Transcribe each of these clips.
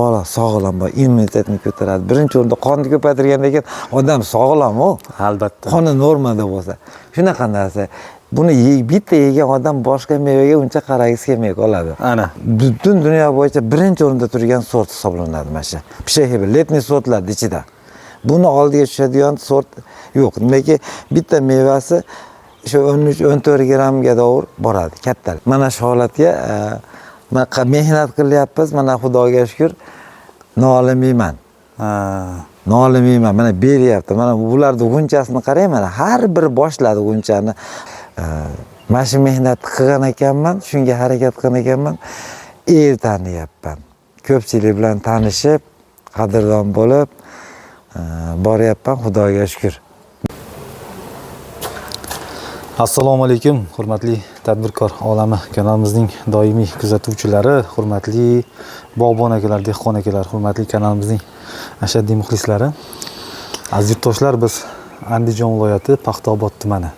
Bola sog'lom bo'l, immunitetni ko'taradi. Birinchi o'rinda qonni ko'paytirgandan keyin odam sog'lom-ku. Albatta. Qoni normada bo'lsa. Shunaqa narsa. Buni bitta yegan odam boshqa mevaga uncha qaragisi kelmay qoladi. Ana. Butun dunyo bo'yicha birinchi o'rinda turgan sort hisoblanadi mana shu. Pishayib, letniy sortlar ichida. Buni oldiga tushadigan sort yo'q. Demakki, bitta mevasi shu 13-14 grammga doğru boradi, kattalik. Mana shu holatga mehnat qilyapmiz, mana Xudoga shukr, nolimayman. Nolimayman. Mana beryapti. Mana bularning g'unchasini qarang, mana har bir boshladi g'unchani. Mana shu mehnat qilgan ekanman, shunga harakat qilgan ekanman. Tanyapman. Ko'pchilik bilan tanishib, qadrdon bo'lib boryapman, Xudoga shukr. Assalomu alaykum, hurmatli tadbirkor olami kanalimizning doimiy kuzatuvchilari, hurmatli bog'bon akalar, dehqon akalar, hurmatli kanalimizning ashaddiy muxlislari. Aziz yurtdoshlar, biz Andijon viloyati Paxtaobod tumani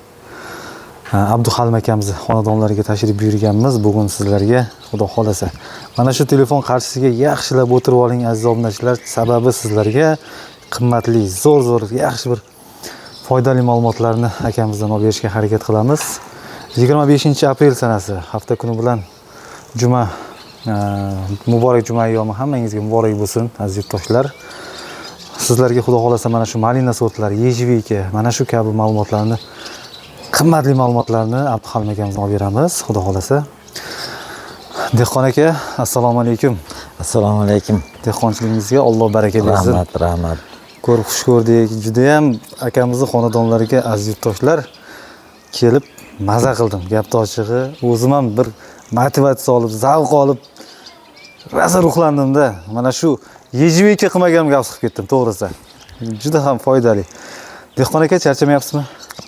Abduhalim akamizning xonadonlariga tashrif buyurganmiz. Bugun sizlarga Xudo xolasa mana shu telefon qarshisiga yaxshilab o'tirib oling aziz obunachilar. Sababi sizlarga qimmatli, zo'r yaxshi bir foydali ma'lumotlarni akamizdan olib berishga harakat qilamiz. 25-aprel sanasi hafta kuni bilan juma, muborak juma ayyomi hammangizga muborak bo'lsin aziz yurtdoshlar. Sizlarga Xudo xolasa mana shu malina sortlari, yejvika, mana shu kabi ma'lumotlarni, qimmatli ma'lumotlarni Abduhalim akamizdan olib beramiz, Xudo xolasa. Dehqon aka, assalomu alaykum. Assalomu alaykum. Dehqonchiligingizga Alloh baraka bersin. Rahmat. Ko'rib xush ko'rdik. Juda ham akamizning xonadonlariga aziz yurtdoshlar kelib maza qildim. Gapni ochig'i, o'zim ham bir motivatsiya olib, zavq olib, rosa ruhlandim-da. Mana shu yejvika qilmaganimga afsus qilib ketdim, to'g'risi. Juda ham foydali. Dehqon aka, charchamayapsizmi?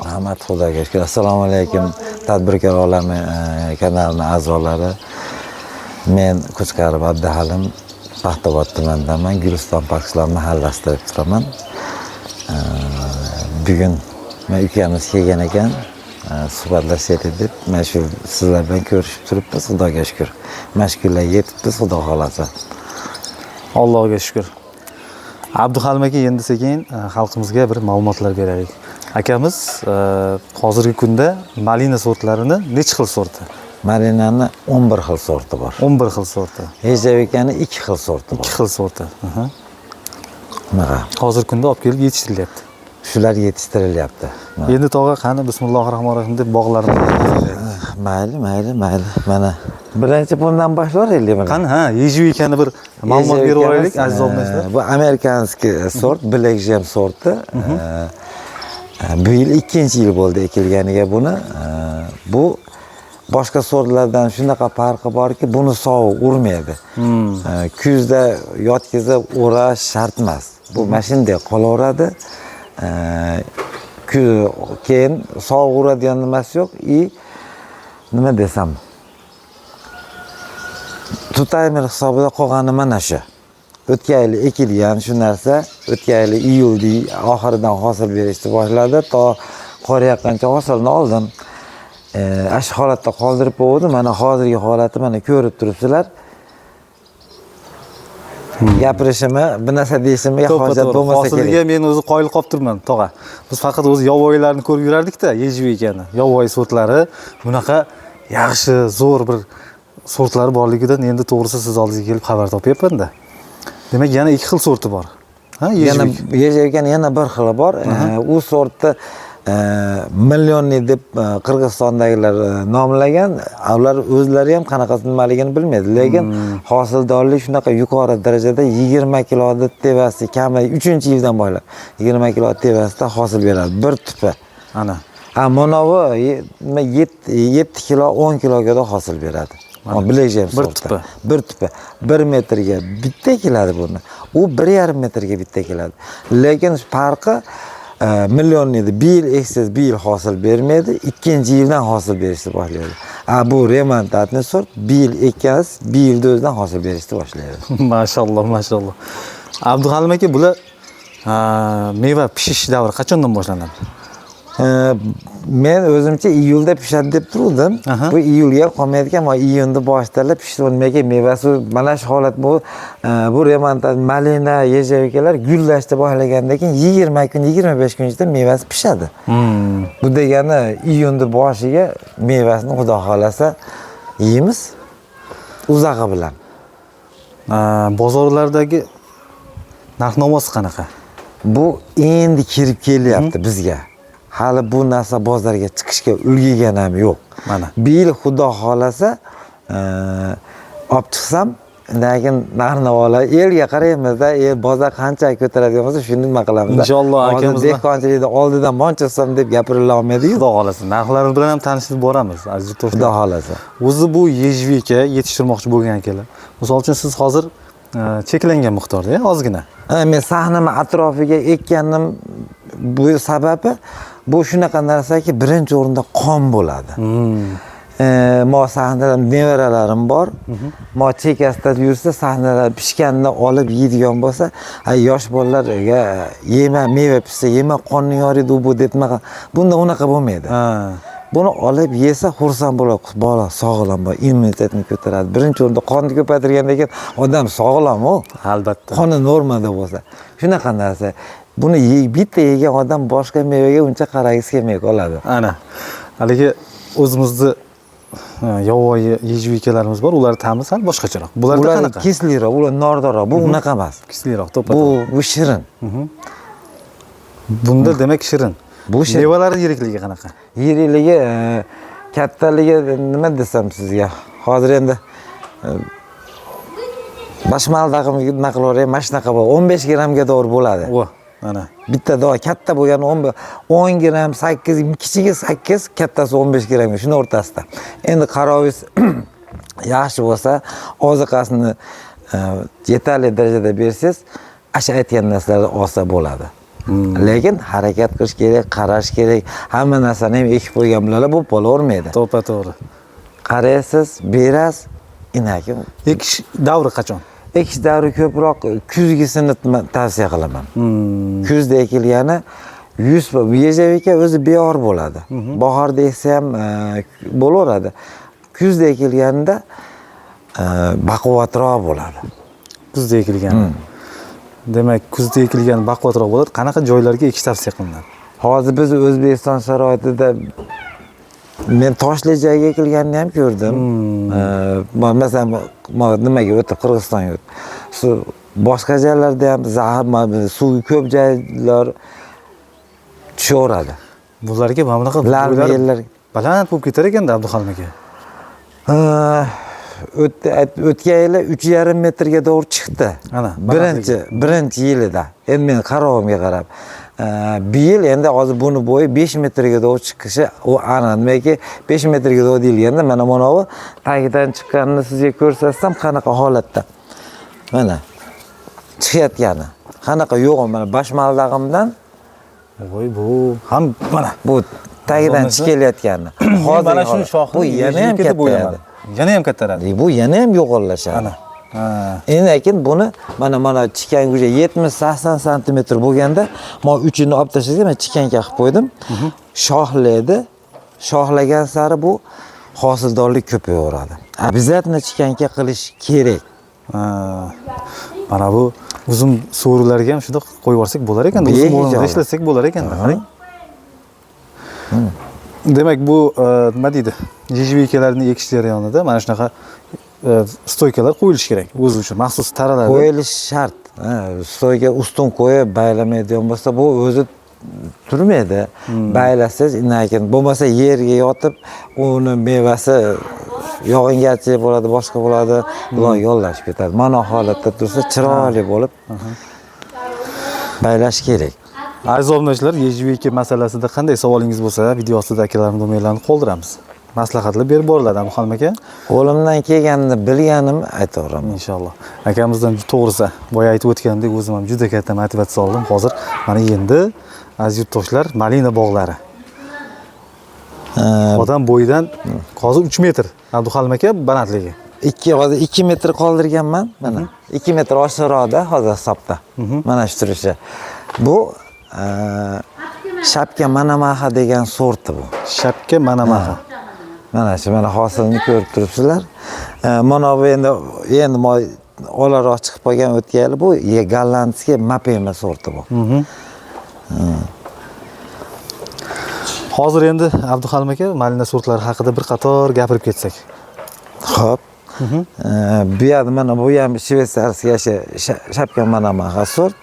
Rahmat, Xudoga shukr. Assalomu alaykum tadbirkor olami kanalining a'zolari. Men Qo'chqarov Abduhalim, Paxtaobod tumanidaman, Guliston Parklar mahallasida turaman. Bugun men ukamiz kelgan ekan, suhbatlashaylik deb, mana shu sizlar bilan ko'rishib turibmiz, Xudoga shukr. Mashgullar yetibmiz, Xudo xolasa. Allohga shukr. Abduhalim aka, endi sekin xalqimizga bir ma'lumotlar beraylik. Akamiz hozirgi kunda malina sortlarini necha xil sorti? Malinani 11 xil sorti bor. 11 xil sorti. Ejavikani 2 xil sorti bor. 2 xil sorti. Mana hozirgi kunda olib kelib yetishtirilyapti. Shular yetishtirilyapti. Endi tog'a qani bismillahirrohmanirrohim deb bog'larni. Mayli. Mana birinchi bundan boshlaylik mana. Qani, yejvikani bir ma'lumot berib olaylik aziz obunachilar. Bu amerikanskiy sort, Black Gem sorti. Bu yil 2-yil bo'ldi ekilganiga buni. Bu boshqa sortlardan shunaqa farqi borki, buni sovuq urmaydi. Kuzda yotkizib o'rash shart emas. Bu mashinada qolaveradi. Keyin sovuq uradigan nimasi yo'q. Nima desam? Tutaymer hisobida qolgani mana shu. O'tgan yil ekilgan shu narsa, o'tgan yil iyulning oxiridan hosil berishni boshladi, to qor yaqqancha hosilni oldim. Ash holatda qoldirib qo'ydim. Mana hozirgi holati mana ko'rib turibsizlar. Gapirishimni, bir narsa deyishimga hojat bo'lmasa kerak. Hosilga men o'zi qoyil qolib turman, tog'a. Biz faqat o'zi yovvoyilarni ko'rib yurardik-da, yejvikani. Yovvoyi sortlari bunaqa yaxshi, zo'r bir sortlari borligidan endi to'g'risi siz oldingizga kelib xabar topyapman-da. Demak, yana 2 xil sorti bor. Yana yejvikani yana bir xili bor. U sortni millionli deb Qirg'izistondagilar nomlagan. Ular o'zlari ham qanaqa nimaligini bilmaydi. Lekin hosildorlik shunaqa yuqori darajada 20 kilo tevasi kami 3-yildan boshlab 20 kilo tevasida hosil beradi bir tupi. Ana. Monovi 7 kilo 10 kiloga da hosil beradi. Black Gem sorti. Bir tupi 1 metrga bitta keladi buni. U 1,5 metrga bitta keladi. Lekin farqi millionli bir yil eksiz bir yil hosil bermaydi, 2-yildan hosil berishni boshlaydi. Bu remontatni sort, bir yil ekkansiz, bir yilda o'zidan hosil berishni boshlaydi. Maşallah. Abduhalim aka, bular meva pishish davri qachondan boshlanadi? Men o'zimcha iyulda pishadi deb turdim. Aha. Bu iyulga qolmaydigan, ama iyunda boshida pishib olmagan mevasi mana shu holat bu remontat malina yejavikalar gullashni boshlagandan keyin 20 kun, 25 kun ichida mevasi pishadi. Bu degani iyunda boshiga mevasini xudo xolasa yeymiz uzog'i bilan. Bozorlardagi narx-navosi qanaqa? Bu endi kirib kelyapti bizga. Hali bu narsa bozorga chiqishga ulgurgan ham yo'q. Mana. Bir yil xudo xolasa olib chiqsam, lekin narx-navolar elga qaraymiz-da, bozor qancha ko'taradigan bo'lsa, shuni nima qilamiz. Inshaalloh akamiz dehqonchilikda oldidan monchasam deb gapirila olmaydi-yu. Xudo xolasa, narxlar bilan ham tanishib boramiz, aziz yurtdoshlar. Xudo xolasa. O'zi bu yejvika yetishtirmoqchi bo'lgan ekanlar. Misol uchun siz hozir cheklangan miqdorda, ozgina. Men sahnani atrofiga ekkanim bu sababi bu shunaqa narsaki, birinchi o'rinda qon bo'ladi. Mo sahnada nevaralarim bor. Mo chekasida yursa, sahnalar pishganini olib yeydigan bo'lsa, yosh bolalarga yema, meva pishsa yema, qonni yoriydi bu debmaqa. Bunda unaqa bo'lmaydi. Buni olib yesa xursand bo'ladi. Bola sog'lom, immunitetni ko'taradi. Birinchi o'rinda qonni ko'paytirgandan keyin odam sog'lom-ku. Albatta. Qoni normada bo'lsa. Shunaqa narsa. Buni bitta yegan odam boshqa mevaga uncha qaragisi kelmay qoladi. Ana. Haligi o'zimizda yovvoyi yejvikalarimiz bor, ular ta'mi sal boshqacharoq. Bular qanaqa? Kesliroq, ular nordonroq. Bu unaqa emas. Kesliroq, to'ppa. Bu shirin. Bunda demak shirin. Bu shirin. Mevalari yirikligi qanaqa? Yirikligi, kattaligi nima desam sizga? Hozir endi bashmaldag'i nima qilaveray, mana shunaqa 15 grammga to'g'ri bo'ladi. Vo, mana. Bitta dog' katta bo'lgani 10 gram, 8, kichigi 8, kattasi 15 grammga, shuni o'rtasida. Endi qarovingiz yaxshi bo'lsa, oziqasini yetarli darajada bersangiz, asha aytgan narsalarni olsa bo'ladi. Lekin harakat qilish kerak, qarash kerak. Hamma narsani ham ekib qo'ygan bilan bu bo'lavermaydi. To'ppa to'g'ri. Qaraysiz, berasiz, inakim. Ekish davri qachon? Ekish davri ko'proq kuzgisini tavsiya qilaman. Kuzda ekilgani 100 yejavika o'zi beor bo'ladi. Bahorda eksa ham bo'laveradi. Kuzda ekilganida baquvvatroq bo'ladi. Kuzda ekilgani. Demak, kuzda ekilgan baquvvatroq bo'ladi. Qanaqa joylarga ekish tavsiya qilinadi? Hozir biz O'zbekiston sharoitida men toshli joyga ekilganini ham ko'rdim. Masalan, nimaga o'tib Qirg'izistonga o'tib. Boshqa joylarda ham suv ko'p joylar tushaveradi. Bularga mana bunaqa yerlar baland bo'lib ketar ekan-da Abduhalim aka. O'tgan yili 3,5 metrga to'g'ri chiqdi. Ana, birinchi yilida. Endi men qarovimga qarab. Bir yil endi hozir buni bo'yi 5 metrga to'g'ri chiqishi u aniq. Nimaiki 5 metrga to'g'ri deyilganda mana bu tagidan chiqqanini sizga ko'rsatsam qanaqa holatda. Mana chiqayotgani. Qanaqa yo'q, mana bashmaldag'imdan voy bu ham mana bu tagidan chiqayotgani. Hozir mana shu shoxni bu yana ham katta. Yana ham kattaradi. Bu yana ham yo'qollashadi. Ana. Lekin buni mana chikanguja 70-80 sm bo'lganda, men uchini olib tashladim, men chikanka qilib qo'ydim. Shohlaydi. Shohlagan sari bu hosildorlik ko'payaveradi. Обязательно chikanka qilish kerak. Mana bu uzum so'rilarga ham shunday qo'yib yuborsak bo'lar ekan, uzum o'rnida ishlasak bo'lar ekan. Demak, bu nima deydi? Yejvikalarni ekish jarayonida mana shunaqa stoykalar qo'yilishi kerak. O'zi uchun maxsus taralar qo'yilish shart. Stoyka ustun qo'yib baylamaydigan bo'lsa, bu o'zi turmaydi. Baylasangiz inakin bo'lmasa yerga yotib, uni mevasi yog'ingarchilik bo'ladi, boshqa bo'ladi, ular yollashib ketadi. Mana holatda tursa chiroyli bo'lib baylash kerak. Aziz obunachilar, yejvika masalasida qanday savolingiz bo'lsa, video ostida akalarning nomerlarini qoldiramiz. Maslahatlar berib boriladi Abduhalim aka. Qo'limdan kelganini bilganim aytaveraman. Inshaalloh. Akamizdan to'g'risi, boya aytib o'tgandek, o'zim ham juda katta motivatsiya oldim. Hozir mana endi aziz yurtdoshlar, malina bog'lari. Odam bo'yidan hozir 3 metr Abduhalim aka balandligi. Hozir 2 metr qoldirganman. Mana 2 metr oshiqroqda hozir hisobda. Mana shu turishi. Bu Shapka manamaha degan sorti bu. Shapka manamaha. Mana shu mana hosilni ko'rib turibsizlar. Mana bu endi olaroq chiqib qolgan o'tgali bu gollandskiy mapema sorti bu. Hozir endi Abduhalim aka malina sortlari haqida bir qator gapirib ketsak. Xo'p. Bu yerda mana bu ham shvetsarskiy shapka manamaha sort.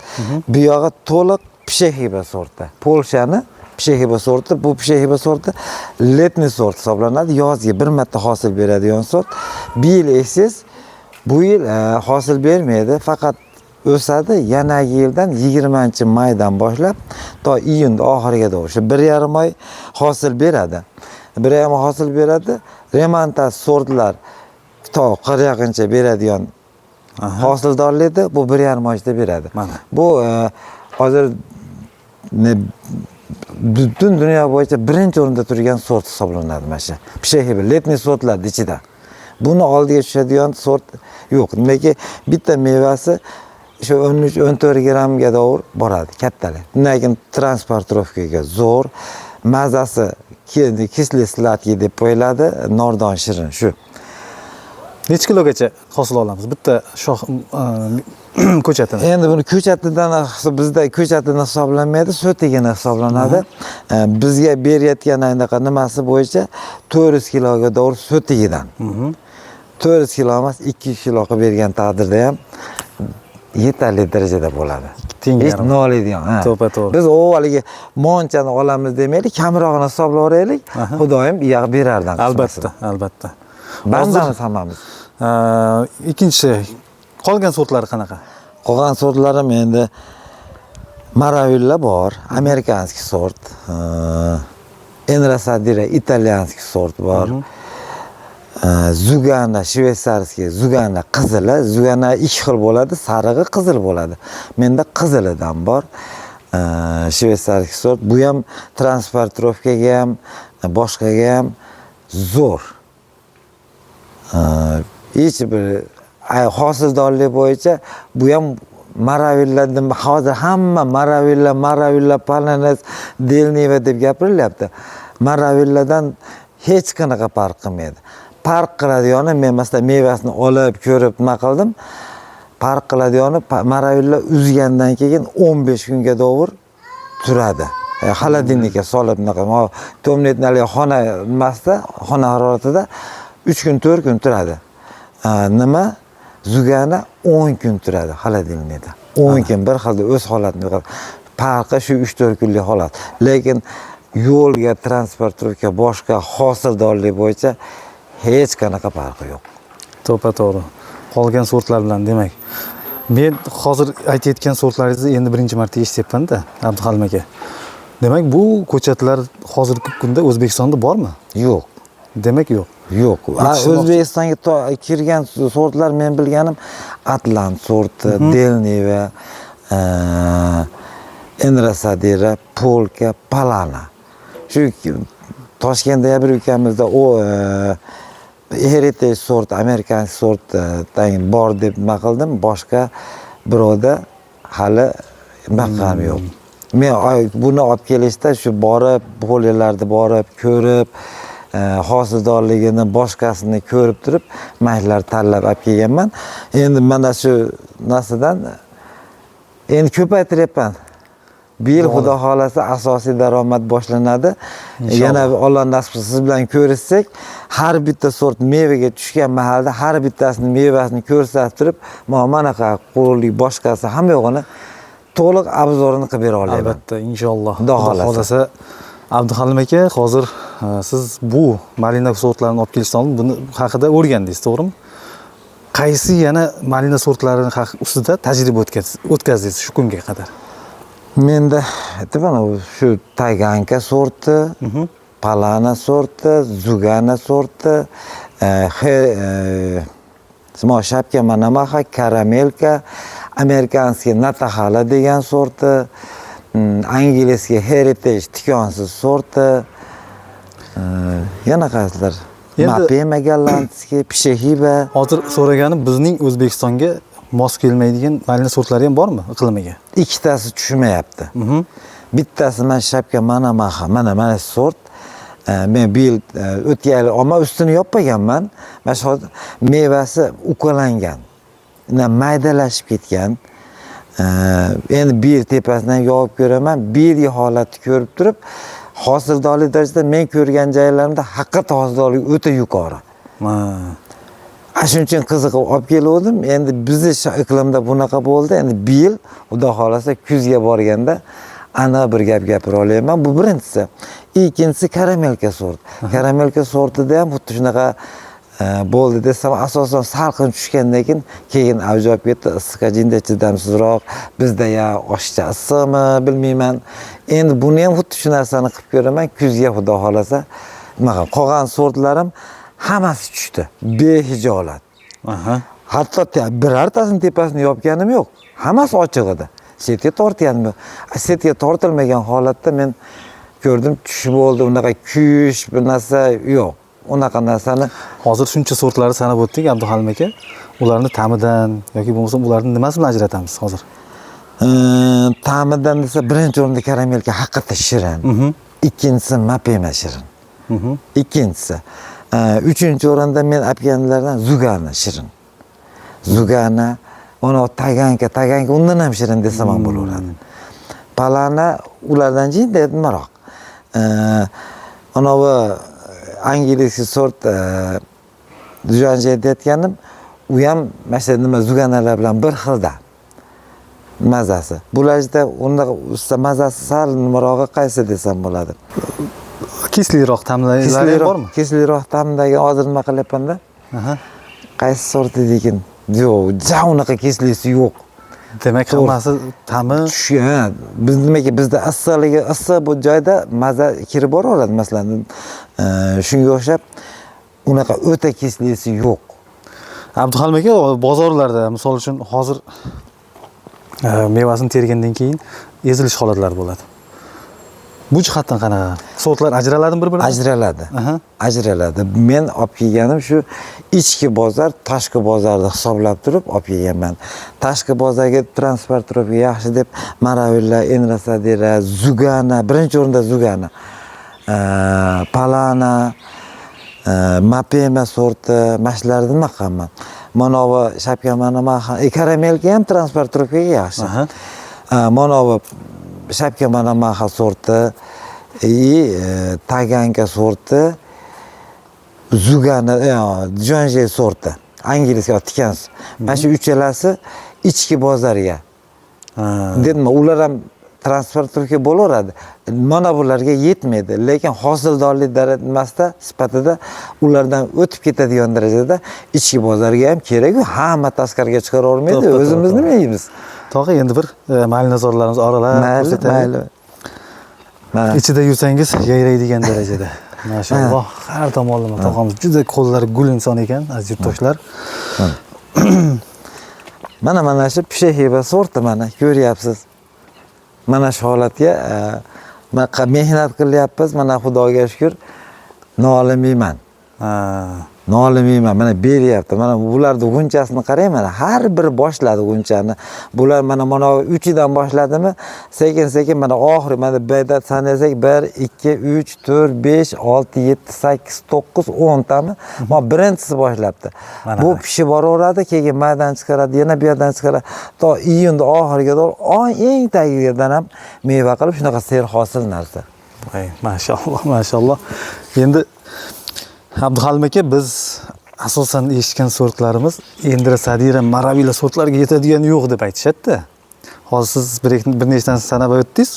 Bu yog'i to'liq Pshehiba sorti. Polshani Pshehiba sorti. Bu Pshehiba sorti letniy sort hisoblanadi. Yozgi bir marta hosil beradigan sort. Bir yil eksiz, bu yil hosil bermaydi. Faqat o'sadi. Yanagi yildan 20-maydan boshlab to iyun oxiriga doğru. Shu 1,5 oy hosil beradi. 1,5 oy hosil beradi. Remontaj sortlar to 40-gacha beradigan hosildorlikda bu 1,5 oyda beradi. Bu hozir butun dunyo bo'yicha birinchi o'rinda turgan sort hisoblanadi mana shu. Pshehiba letniy sortlar ichida. Buni oldiga tushadigan sort yo'q. Nimaga bitta mevasi shu 13-14 grammga doğru boradi, kattalik. Undan keyin transportirovkaga zo'r, mazasi kisli slatki deb qo'yiladi, nordon shirin shu. Necha kilogacha hosil olamiz bitta shox ko'chatini? Endi buni ko'chatidan bizda ko'chatidan hisoblanmaydi, so'tigini hisoblanadi. Bizga berayotgan anaqa nimasi bo'yicha 400 kiloga doğru so'tigidan. 400 kilo emas, 200 kilo qilib bergan taqdirda ham yetarli darajada bo'ladi. Hech noliydigan. To'g'ri. Biz avvaliga monchani olamiz demaylik, kamrog'ini hisoblayveraylik. Xudoyim iyog' berardan. Albatta. Bandamiz hammamiz. Ikkinchi qolgan sortlari qanaqa? Qolgan sortlarim endi Maravilla bor, amerikanskiy sort, Enrasadira italyanskiy sort bor. Zugana shvetsarskiy, Zugana qizili, Zugana ikki xil bo'ladi, sarig'i qizil bo'ladi. Menda qizilidan bor. Shvetsarskiy sort, bu ham transportirovkaga ham, boshqaga ham zo'r. Hech bir hosildorlik bo'yicha bu ham Maravilladan hozir hamma Maravilla, Palanes, Delniva deb gapirilyapti. Maravilladan hech qanaqa farq qilmaydi. Farq qiladigani men masalan mevasini olib, ko'rib nima qildim. Farq qiladigani Maravilla uzgandan keyin 15 kunga doğru turadi. Xolodilnikka solib naqa tomletnali xona nimasida, xona haroratida 3 kun 4 kun turadi. Nima? Zugana 10 kun turadi xolodilnikda. 10 kun bir xilda o'z holatini yo'qotadi. Farqi shu 3-4 kunlik holat. Lekin yo'lga, transportirovka, boshqa hosildorlik bo'yicha hech qanaqa farqi yo'q. To'g'ri. Qolgan sortlar bilan demak. Men hozir aytayotgan sortlaringizni endi birinchi marta eshityapman-da, Abduhalim aka. Demak, bu ko'chatlar hozirgi kunda O'zbekistonda bormi? Yo'q. Demak yo'q. Yo'q. O'zbekistonga kirgan sortlar men bilganim Atlant sorti, Delniva, Enrasadira, Polka, Palana. Shu Toshkentda bir ukamizda o heritage sort, Amerikan sort bor deb nima qildim, boshqa birovda hali maqam yo'q. Men buni olib kelishda shu borib, polyalarni borib, ko'rib, hosildorligini, boshqasini ko'rib turib, maylar tanlab olib kelganman. Endi mana shu narsadan endi ko'paytiryapman. Bir yil xudo xolasa asosiy daromad boshlanadi. Yana Alloh nasib qilsa siz bilan ko'rishsak, har bitta sort mevaga tushgan mahalda har bittasini mevasini ko'rsatib turib, manaqa qo'llik boshqasi hamma yo'g'ini to'liq obzorini qilib bera olaman. Albatta, inshaalloh. Xudo xolasa. Abduhalim aka, hozir siz bu malina sortlarini olib kelishdan oldin buni haqida o'rgandingiz, to'g'rimi? Qaysi yana malina sortlarini ustida tajriba o'tkazdingiz shu kunga qadar? Menda aytaman, shu Tayganka sorti, Palana sorti, Zugana sorti, shapka manamaha, karamelka, amerikanskiy Natahala degan sorti, angliskiy heritage tikonsiz sorti, yana qaysilar? Mapema gollandskiy, Pshehiba. Hozir so'raganim bizning O'zbekistonga mos kelmaydigan malina sortlari ham bormi iqlimiga? Ikkitasi tushmayapti. Bittasi mana shapka mana sort. Men bu yil o'tgan yil omma ustini yopmaganman. Mana shu mevasi ukalangan. Maydalashib ketgan. Endi bir yil tepasidan yog'ib ko'raman. Bir yil holatni ko'rib turib, hosildorlik darajada men ko'rgan joylarimda haqiqat hosildorlik o'ta yuqori. Shuning uchun qiziqib olib keldim. Endi bizning iqlimda bunaqa bo'ldi. Endi bir yil xudo xolasa kuzga borganda aniq bir gap gapira olaman. Bu birinchisi. Ikkinchisi karamelka sort. Karamelka sortida ham xuddi shunaqa bo'ldi desam, asosan salqin tushgandan keyin avj olib ketdi. Issiqqa jinda chidamsizroq. Bizda ya oshcha issiqmi bilmayman. Endi buni ham xuddi shu narsani qilib ko'raman. Kuzga xudo xolasa nima qolgan sortlarim hammasi tushdi. Behijolat. Hatto birortasini tepasini yopganim yo'q. Hammasi ochiq edi. Setga tortganmi? Setga tortilmagan holatda men ko'rdim, tushib bo'ldi. Unaqa kuyish bir narsa yo'q. Unaqa narsani hozir shuncha sortlarni sanab o'tdik Abduhalim aka. Ularni ta'midan yoki bo'lmasa ularni nimasi bilan ajratamiz hozir? Ta'midan desa, birinchi o'rinda karamelka haqiqatda shirin. Ikkinchisi mapema shirin. Ikkinchisi. Uchinchi o'rinda men aytganlardan zugana shirin. Zugana, ona taganka undan ham shirin desam ham bo'laveradi. Palana ulardan jinda nimaroq. Ana bu angliskiy sort Janje deyotganim, u ham mana nima zuganalar bilan bir xilda mazasi. Bularda unda mazasi sal nimarog'i qaysi desam bo'ladi. Kesliroq ta'mlari bormi? Kesliroq ta'mdagi hozir nima qilyapman-da? Qaysi sort ekan? Yo'q, ja unaqa keslisi yo'q. Demak, hammasi ta'mi biz nimaga bizda issiq bu joyda maza kirib boraveradi. Masalan, shunga o'xshab unaqa o'ta keslisi yo'q. Abduhalim aka, bozorlarda, misol uchun hozir mevasini tergandan keyin ezilish holatlari bo'ladi. Bu jihatdan qanaqa? Sortlar ajraladimi bir-biridan? Ajraladi. Ajraladi. Men olib kelganim shu ichki bozor, tashqi bozorni hisoblab turib olib kelganman. Tashqi bozorga transportirovka yaxshi deb Maravilla, Enrasadera, Zugana, birinchi o'rinda Zugana, Palana, Mapema sorti, mashlarni nima qilaman. Mana bu shapka mana karamelka ham transportirovkaga yaxshi. Mana bu shapka mana sorti, taganka sorti, zugana, Janje sorti, angliskiy tikan. Mana shu uchalasi ichki bozorga. Dedim, ular ham transportirovka bo'laveradi. Mana bularga yetmaydi, lekin hosildorlik darajasida sifatida ulardan o'tib ketadigan darajada ichki bozorga ham kerak-ku. Hamma tashqariga chiqara olmaydi. O'zimiz nima yeymiz? Tog'a, endi bir malinazorlarimiz oralab ko'rsataylik. Ichida yursangiz yayraydigan darajada. Mashalloh, har tomonlama tog'amiz juda qo'llari gul inson ekan, aziz yurtdoshlar. Mana shu pishaheba sorti mana ko'ryapsiz. Mana shu holatga mehnat qilyapmiz. Mana Xudoga shukr, nolimayman. Nolimayman. Mana beryapti. Mana bularning g'unchasini qarang, mana har bir boshladi g'unchani. Bular mana 3dan boshladimi? Sekin mana oxiri mana bayda sanasak 1 2 3 4 5 6 7 8 9 10 tami. Mana birinchisi boshlabdi. Bu pishib boraveradi, keyin maydan chiqaradi, yana bu yerdan chiqaradi. To iyunda oxiriga eng tagidan ham meva qilib shunaqa serhosil narsa. Mashalloh. Endi Abduhalim aka, biz asosan eshitgan sortlarimiz Enrasadera, Maravilla sortlariga yetadigan yo'q deb aytishadi-da. Hozir siz bir nechtasini sanab o'tdingiz.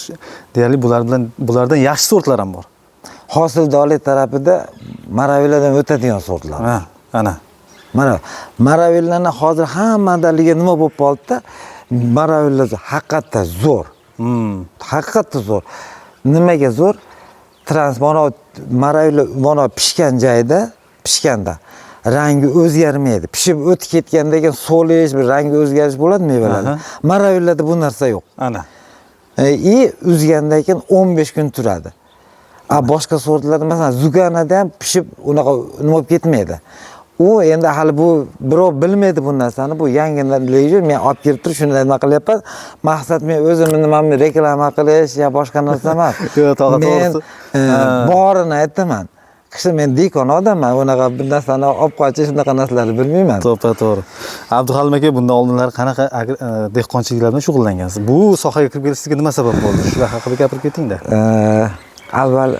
Deyarli bulardan yaxshi sortlar ham bor. Hosildorlik tarafida Maravilladan o'tadigan sortlar. Ana. Mana Maravillani hozir hammadaligi nima bo'lib qoldi-da? Maravilla haqiqatda zo'r. Haqiqatda zo'r. Nimaga zo'r? Maravilla pishgan joyda, pishganda rangi o'zgarmaydi. Pishib o'tib ketgandan keyin so'lish, bir rangi o'zgarish bo'ladi mevalarda. Maravillada bu narsa yo'q. Ana. Uzgandan keyin 15 kun turadi. Boshqa sortlarda masalan Zuganada ham pishib unaqa nima bo'lib ketmaydi. u endi hali bu birov bilmaydi bu narsani. Bu yangi legion men olib kelib turib shuni nima qilyapman. Maqsad men o'zimni nimamni reklama qilish yo boshqa narsa emas. Yo'q, to'g'ri, Men to'g'risi. borini aytaman. Kishi men dekon odamman, unaqa bir narsani olib qochish, shunaqa narsalarni bilmayman. To'g'ri. Abduhalim aka, bundan oldinlari qanaqa dehqonchilik bilan shug'ullangansiz? Bu sohaga kirib kelishingizga nima sabab bo'ldi? Shular haqida gapirib keting-da. Avval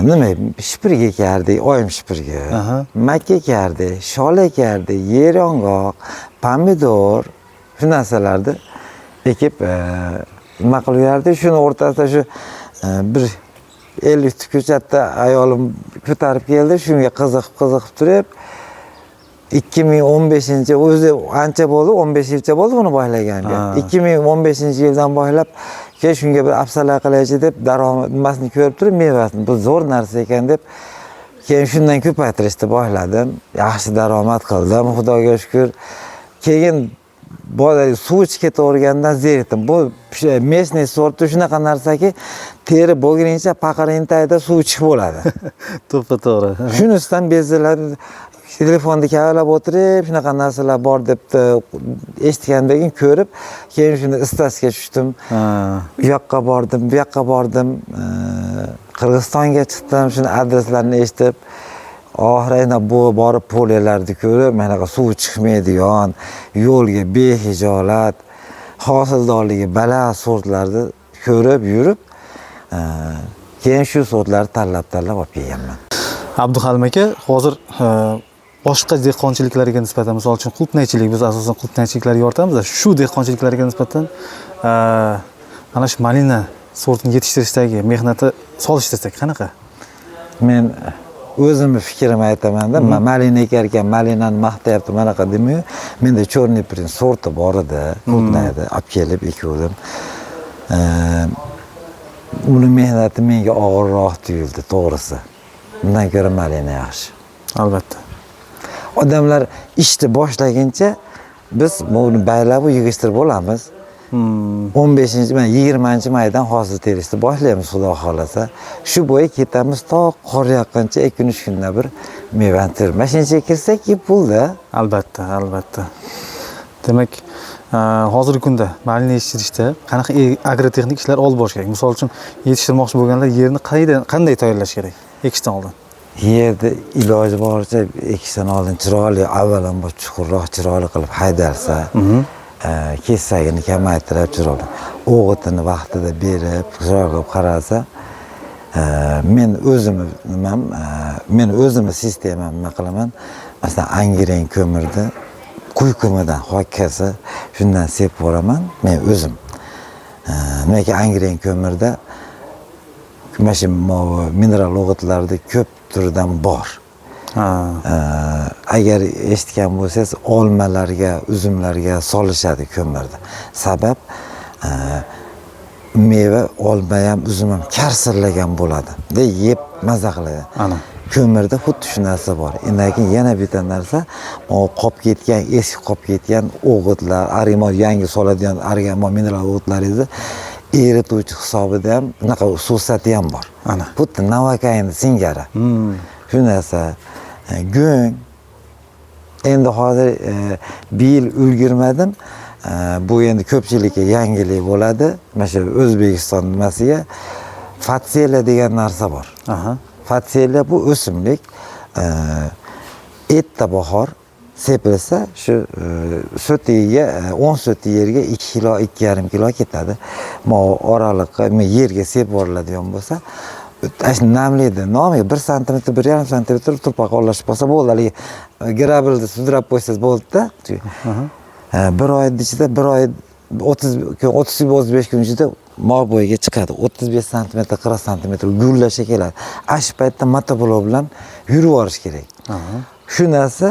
nima shipirga ekardik, oyim shipirga. Makka ekardik, shol ekardik, yer yong'oq, pomidor, shu narsalarni ekib nima qilib yurardik. Shuni o'rtasida shu bir 50 ko'chatda ayolim ko'tarib keldi. Shunga qiziqib turib 2015 o'zi ancha bo'ldi, 15 yilcha bo'ldi buni boshlaganiga. 2015-yildan boshlab keyin shunga bir afsala qilaychi deb daromadni ko'rib turib, mevasini bu zo'r narsa ekan deb keyin shundan ko'paytirishni boshladim. Yaxshi daromad qildim, Xudoga shukr. Keyin suv ichib ketavergandan zerikdim. Bu местный sorti shunaqa narsaki, teri bo'lguncha paqirintayda suv ichib bo'ladi. To'g'ri. Shunisidan beziladi. Telefonda kavalab o'tirib, shunaqa narsalar bor deb eshitgandan keyin ko'rib, keyin shuni istasga tushdim. Bu yoqqa bordim, bu yoqqa bordim. Qirg'izistonga chiqdim, shuni adreslarini eshitib, oxirida bu borib poliyalarni ko'rib, manaqa suv chiqmaydigan, yo'lga behijolat, hosildorligi baland sortlarni ko'rib yurib, keyin shu sortlarni tanlab olib kelganman. Abduhalim aka, hozir boshqa dehqonchiliklarga nisbatan, misol uchun qulupnaychilik, biz asosan qulupnaychiliklarga yoritamiz. Shu dehqonchiliklarga nisbatan mana shu malina sortini yetishtirishdagi mehnati solishtirsak qanaqa? Men o'zimni fikrimni aytaman-da, malina ekar ekan, malinani maqtayapti, manaqa demayu, menda черный принц sorti bor edi, qulupnaydi, olib kelib ekuvdim. Uni mehnati menga og'irroq tuyuldi, to'g'risi. Bundan ko'ra malina yaxshi. Albatta. Odamlar ishni boshlaguncha biz buni baylab yig'ishtirib olamiz. 20-maydan hosil terishni boshlaymiz, xudo xolasa. Shu bo'yi ketamiz to qor yoqqancha 2-3 kunda bir mevani terib. Mashincha kirsak, yeb bo'ldi. Albatta. Demak, hozirgi kunda malina yetishtirishda qanaqa agrotexnik ishlar olib borish kerak? Misol uchun, yetishtirmoqchi bo'lganlar yerni qanday tayyorlash kerak ekishdan oldin? Yerni iloji boricha ekishdan oldin chiroyli, avvalambor chuqurroq chiroyli qilib haydalsa, kesagini kamaytirib chiroyli, o'g'itini vaqtida berib, chiroyli qilib qaralsa, men o'zimni sistemamni nima qilaman? Masalan, angren ko'mirni quyi ko'mirdan hokkasi shundan sepib yuboraman men o'zim. Nega angren ko'mirda mana mineral o'g'itlarda ko'p turdan bor. Agar eshitgan bo'lsangiz, olmalarga, uzumlarga solishadi ko'mirni. Sabab meva, olma ham, uzum ham karsirlagan bo'ladi. Yeb maza qiladi. Ko'mirda xuddi shu narsa bor. Undan keyin yana bitta narsa, qolib ketgan, eski qolib ketgan o'g'itlar, arg'imon yangi soladigan arg'imon mineral o'g'itlaringizni erituvchi hisobida ham bunaqa xususiyati ham bor. Xuddi Novakayni singari. Shu narsa go'ng. Endi hozir bir yil ulgurmadim. Bu endi ko'pchilikka yangilik bo'ladi. Mana shu O'zbekiston nimasiga fatseliya degan narsa bor. Fatseliya bu o'simlik. Erta bahor sepilsa shu so'tiga 10 so'ti yerga 2 kilo, 2,5 kilo ketadi. Oraliqqa yerga sepib yuboriladigan bo'lsa, namlaydi. Nomiga 1 sm, 1,5 sm turpoq olashib qolsa bo'ldi. Haligi grabilni sudrab qo'ysangiz bo'ldi-da. Bir oy ichida, bir oy 30-35 kun ichida bo'yiga chiqadi. 35 sm, 40 sm gullasha keladi. Shu paytda motoblok bilan yurib yuborish kerak. Shu narsa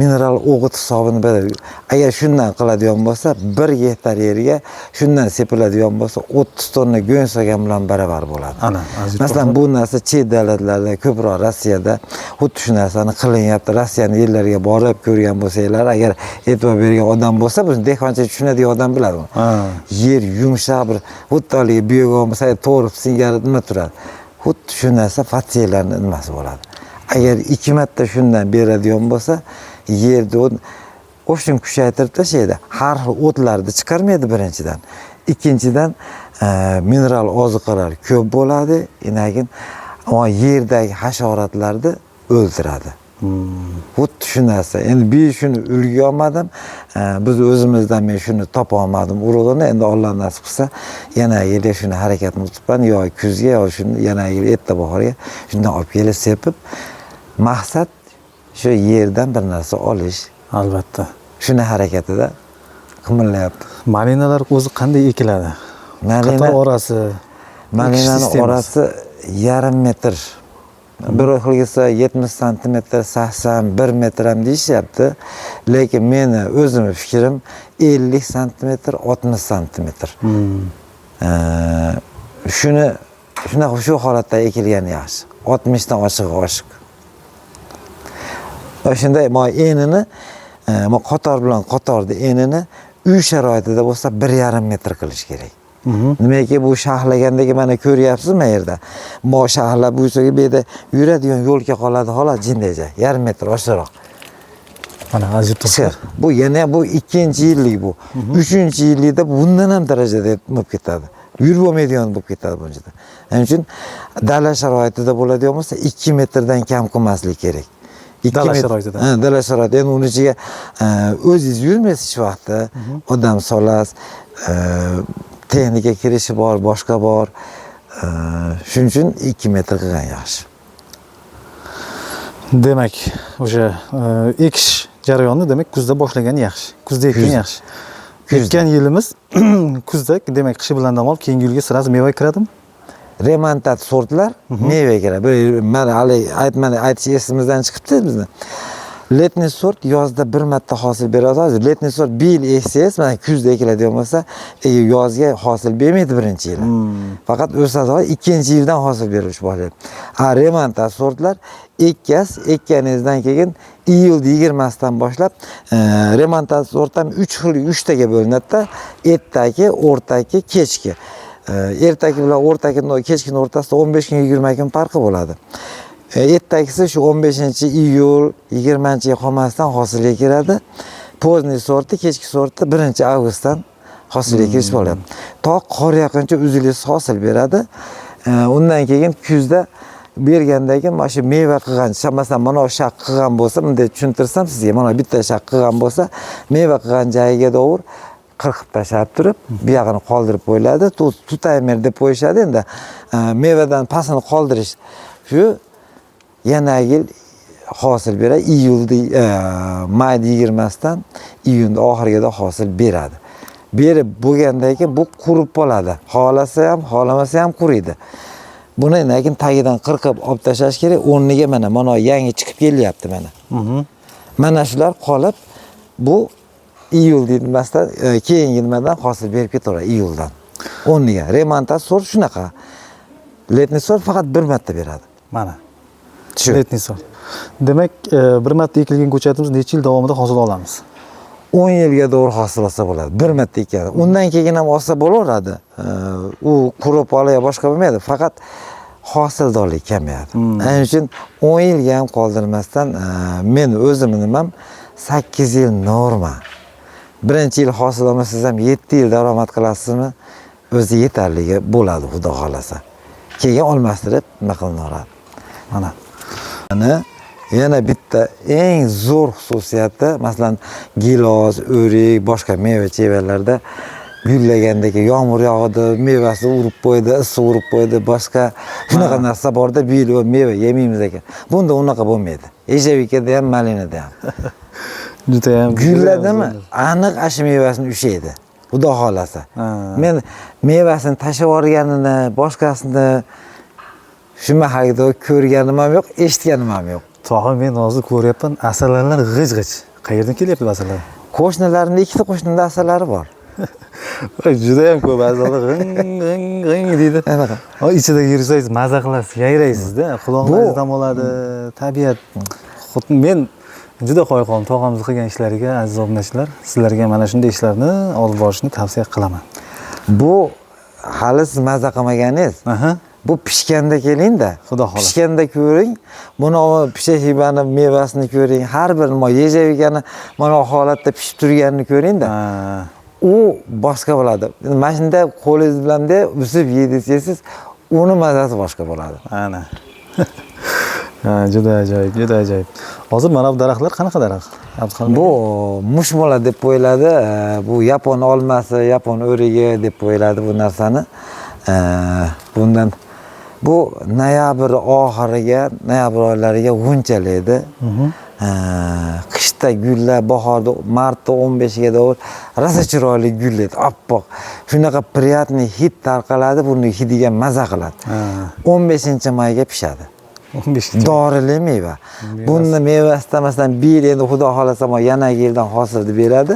mineral o'g'it hisobini beradi. Agar shundan qiladigan bo'lsa, 1 gektar yerga shundan sepiladigan bo'lsa, 30 tonna go'ng solgan bilan baravar bo'ladi. Masalan, bu narsa chet davlatlarda, ko'proq Rossiyada xuddi shu narsani qilinyapti. Rossiyaning yerlariga borib ko'rgan bo'lsanglar, agar e'tibor bergan odam bo'lsa, biz dehqonchilik tushunadigan odam biladi. Yer yumshoq bir xuddi biogaz bo'lsa, to'g'ri singari nima turadi. Xuddi shu narsa fatseliyaning nimasi bo'ladi. Agar 2 marta shundan beradigan bo'lsa, yerda qo'shim kuchaytirib tashlaydi. Har xil o'tlarni chiqarmaydi birinchidan. Ikkinchidan mineral ozuqalar ko'p bo'ladi, keyin yerdagi hasharotlarni o'ldiradi. Xuddi shu narsa. Endi men shuni ulg'ay olmadim. Biz o'zimizdan men shuni topa olmadim urug'ini. Endi Alloh nasib qilsa, yana yil shuni harakatni tutibman, yo kuzga yo shuni yana yil erta bahorga shundan olib kelib sepib, maqsad shu yerdan bir narsa olish. Albatta. Shuni harakatida qimirlayapti. Malinalar o'zi qanday ekiladi? Malina orasi, malinaning orasi 1,5 metr. Bir xilgisi 70 santimetr, 81 metr ham deyishyapti. Lekin meni o'zimning fikrim 50 santimetr, 60 santimetr. Shunaqa shu holatda ekilgani yaxshi. 60 dan oshiq. Shunday enini qator bilan qatorda enini uy sharoitida bo'lsa 1,5 metr qilish kerak. Nimaiki bu shahlagandagi mana ko'ryapsizmi bu yerda? Mo shahlab bo'lsa-ki bu yerda yuradigan yo'lga qoladi xolos jindaja, 1,5 metr oshiqroq. Mana ajib turibdi. Bu yana bu 2-yillik bu. 3-yillikda bundan ham darajada bo'lib ketadi. Yurib bo'lmaydigan bo'lib ketadi bunchada. Shuning uchun dala sharoitida bo'ladigan bo'lsa 2 metrdan kam qilmaslik kerak. Dala sharoitida. Dala sharoitida. Endi uning ichiga o'zingiz yurmaysiz shu vaqtda. Odam solasiz, texnika kirishi bor, boshqa bor. Shuning uchun 2 metr qilgan yaxshi. Demak, o'sha ekish jarayonni demak kuzda boshlagan yaxshi. Kuzda ekkan yaxshi. Ekkan yilimiz kuzda, demak qish bilan dam olib, keyingi yilga sirasi meva kiradimi? Remontat sortlar meva kiradi. Mana aytish esimizdan chiqibdi bizni. Letniy sort yozda bir marta hosil beradi. Letniy sort bir yil eksangiz, mana kuzda ekiladigan bo'lsa, yozga hosil bermaydi birinchi yili. Faqat o'sadi, ikkinchi yildan hosil berish boshlaydi. Remontat sortlar ekkaningizdan keyin iyul 20dan boshlab remontat sort ham 3 taga bo'linadi-da. Ertaki, o'rtaki, kechki. Ertaki bilan o'rtaki, kechkining o'rtasida 15 kun 20 kun farqi bo'ladi. Ertakisi shu 15-iyul 20-ga qolmasdan hosilga kiradi. Pozdniy sorti, kechki sorti 1-avgustdan hosilga kirish bo'ladi. To qor yaqincha uzilishsiz hosil beradi. Undan keyin kuzda bergandan keyin mana shu meva qilgan, masalan, mana shu shaq qilgan bo'lsa, bunday tushuntirsam sizga, mana bitta shaq qilgan bo'lsa, meva qilgan joyiga doğru qirqib tashlab turib, bu yog'ini qoldirib qo'yiladi. Tutaymer deb qo'yishadi. Endi mevadan pasini qoldirish shu yana yil hosil beradi. Mayda 20dan iyunda oxirida hosil beradi. Berib bo'lgandan keyin bu qurib qoladi. Xohlasa ham, xohlamasa ham quriydi. Buni lekin tagidan qirqib olib tashlash kerak. O'rniga mana yangi chiqib kelyapti mana. Mana shular qolib bu iyul demasdan keyingi nimadan hosil berib ketaveradi iyuldan. O'rniga remontat sort shunaqa. Letniy sort faqat bir marta beradi. Mana. Letniy sort. Demak, bir marta ekilgan ko'chatimiz necha yil davomida hosil olamiz? 10 yilga doğru hosil olsa bo'ladi. Bir marta ekadi. Undan keyin ham olsa bo'laveradi. U qurib olaya boshqa bo'lmaydi. Faqat hosildorlik kamayadi. Shuning uchun 10 yilga ham qoldirmasdan men o'zimning nimam 8 yil norma. Birinchi yil hosil olmasangiz ham 7 yil daromad qilasizmi? O'zi yetarligi bo'ladi, xudo xolasa. Keyin olmastirib nima qilinaveradi. Mana. Yana bitta eng zo'r xususiyati, masalan, gilos, o'rik, boshqa meva-chevalarda gullagandagi yomg'ir yog'di, mevasi urib qo'ydi, issiq urib qo'ydi, boshqa shunaqa narsa borda, bu yil meva yemaymiz ekan. Bunda unaqa bo'lmaydi. Ejavikada ham, malinada ham. Juda ham gulladimi? Aniq ash mevasini ushlaydi. Xudo xolasa. Men mevasini tashlab yuborganini, boshqasini shu mahalda ko'rganim ham yo'q, eshitganim ham yo'q. To'g'ri, men hozir ko'ryapman, asallarlar g'ij-g'ij. Qayerdan kelyapti asallar? Qo'shnilarimning ikkita qo'shnimda asalari bor. Juda ham ko'p asallar g'ing deydi. Ichida yursangiz maza qilasiz, yayraysiz-da. Quloqingiz dam oladi, tabiat. Men juda qo'yqon tog'amiz qilgan ishlariga, aziz obunachilar, sizlarga mana shunday ishlarni olib borishni tavsiya qilaman. Bu hali siz maza qilmaganingiz. Bu pishganda keling-da. Xudo xohlasa. Pishganda ko'ring. Buni pishak hibani mevasini ko'ring. Har bir yejavigani mana holatda pishib turganini ko'ring-da. U boshqa bo'ladi. Mana shunda qo'lingiz bilan uzib yeysiz, uni mazasi boshqa bo'ladi. Ana. Juda ajoyib, juda ajoyib. Hozir mana bu daraxtlar qanaqa daraxt? Bu mushmola deb qo'yiladi. Bu yapon olmasi, yapon o'rigi deb qo'yiladi bu narsani. Bundan bu noyabr oxiriga, noyabr oylariga g'unchalaydi. Qishda gullar, bahorda martda 15ga doğru rosa chiroyli gullaydi, oppoq. Shunaqa приятный hid tarqaladi, buni hidiga maza qiladi. 15-mayga pishadi. 15. Dorili meva. Buni mevasidan masalan bir yil endi xudo xolasa yana yildan hosilni beradi.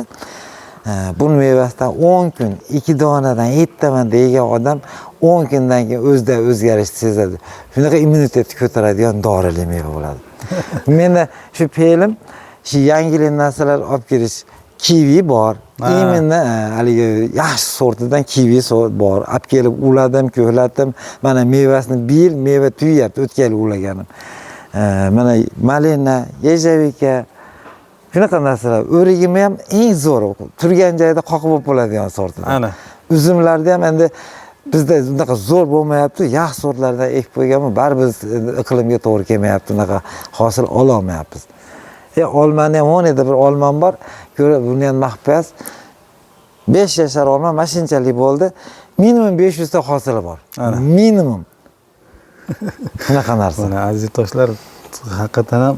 Buni mevasidan 10 kun 2 donadan yettaman degan odam 10 kundan keyin o'zida o'zgarishni sezadi. Shunaqa immunitetni ko'taradigan dorili meva bo'ladi. Menda shu fe'lim shu yangilik narsalar olib kelish kivi bor. Imенно haligi yaxshi sortidan kivi bor. Olib kelib uladim, ko'hladim. Mana mevasini bir meva tuyyapti, o'tgan yil ulaganim. Mana malina, yejavika shunaqa narsalar. O'rigimi ham eng zo'r. Turgan joyda qoqib bo'lib bo'ladigan sortidan. Ana. Uzumlarni ham endi bizda unaqa zo'r bo'lmayapti. Yaxshi sortlardan ekib qo'yganman, baribir iqlimga to'g'ri kelmayapti, unaqa hosil ola olmayapmiz. Olmani ham 10 bir olmam bor. Ko'rib, buni ham mahbas. 5 yashar olma mashinchalik bo'ldi. Minimum 500 ta hosili bor. Minimum. Shunaqa narsa. Mana aziz do'stlar, haqiqatan ham